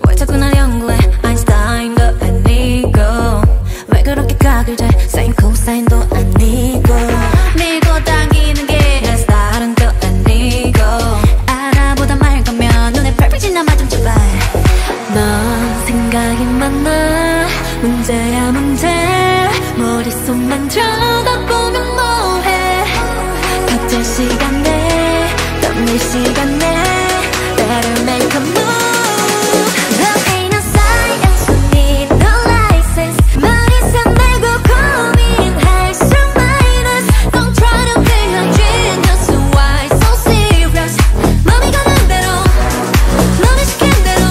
왜 자꾸 날 연구해 아인슈타인도 아니고 왜 그렇게 각을 재 사인 코사인도 아니고 밀고 당기는 게 내 스타일은 또 아니고 알아보다 말 거면 눈에 펄펄 지나마 좀 제발 넌 생각이 많아 문제야 문제 머릿속만 쳐다보면 뭐해 각자 시간에 땀낼 시간에 Better make a move Love ain't no science We need no license 머리속 말고 고민할수록 minus Don't try to be a genius Why so serious 맘이 가는 대로 맘이 시킨 대로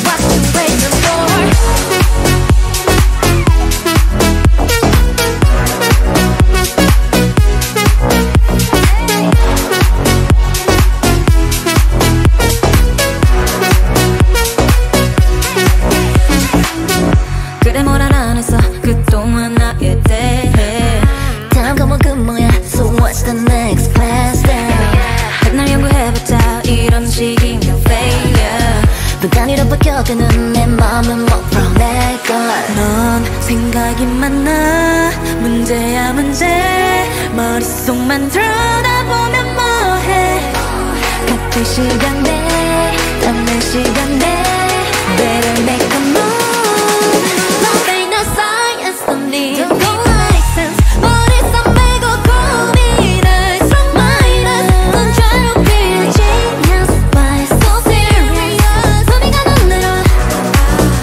What you waiting for 그래 뭘 알아냈어 그동안 나에 대해 다음 과목은 뭐야 So what's the next class then 백날 연구해봤자 이런 식이면 failure 또 단위로 바뀌어가는 내 맘은 뭐 내걸 넌 생각이 많아 문제야 문제 머릿속만 들여다보면 뭐해 같은 시간에 땀날 시간에 Better make a move Love ain't no science Don't need no license 머릿속 말고 고민할수록 minus Don't try to be a genius Why so serious 맘이 가는 대로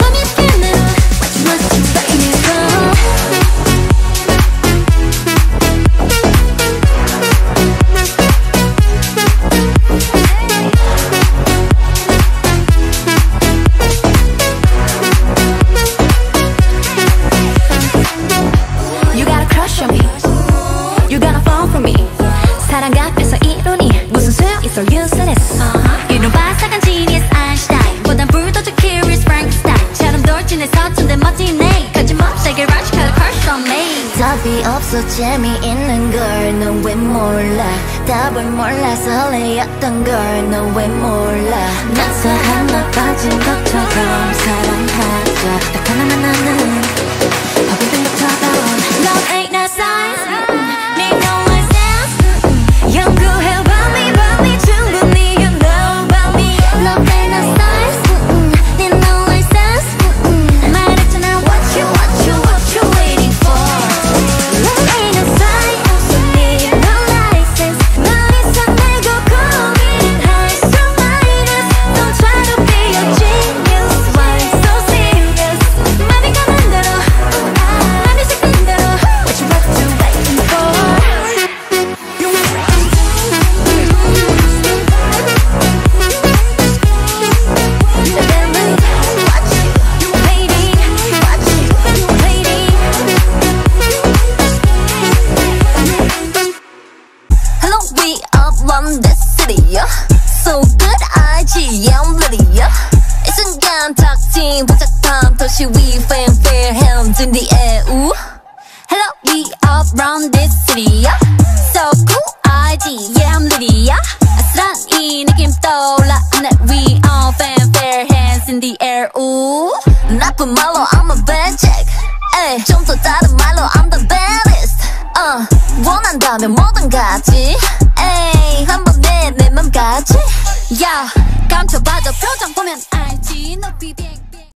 맘이 시킨 대로 What you waiting for You got a crush on me You gonna fall for me 사랑 앞에서 이론이 무슨 소용있어 useless 이런 바삭한 genius 아인슈타인 보단 불도저 curious Frankenstein처럼 돌진해서 천대 멋지네 거침없이 get rush got a crush on me 답이 없어 재미있는 걸 넌 왜 몰라 답을 몰라 설레였던 걸 넌 왜 몰라 나서 하나 빠진 것처럼 사랑하자 딱 하나만 나는 바보된 것처럼 Love ain't no science Need no license 연구해봐 me 충분히 You know about me Love ain't no science Need no license 말했잖아 what you waiting for Love ain't no science Need no license 머릿속 말고 고민할수록 minus Don't try to be a genius Why so serious 맘이 가는 대로 맘이 시킨 대로 What you waiting for Hello, we up on the city, yeah. So good, IGM Liddy, yeah. 이 순간 탁진 복잡한 도시 we fanfare hands in the air, ooh. Hello, we up round this city, yeah. So cool, IGM Liddy, yeah. 아슬한 이 느낌 떠올라 That we all fanfare hands in the air, ooh. 나쁜 말로 I'm a bad chick, 에이. 좀 더 다른 말로 I'm the baddest, 원한다면 뭐든 가지, 에이. 한번 내 맘 가지. 야, 감춰봐줘 표정 보면 알지 높이 비행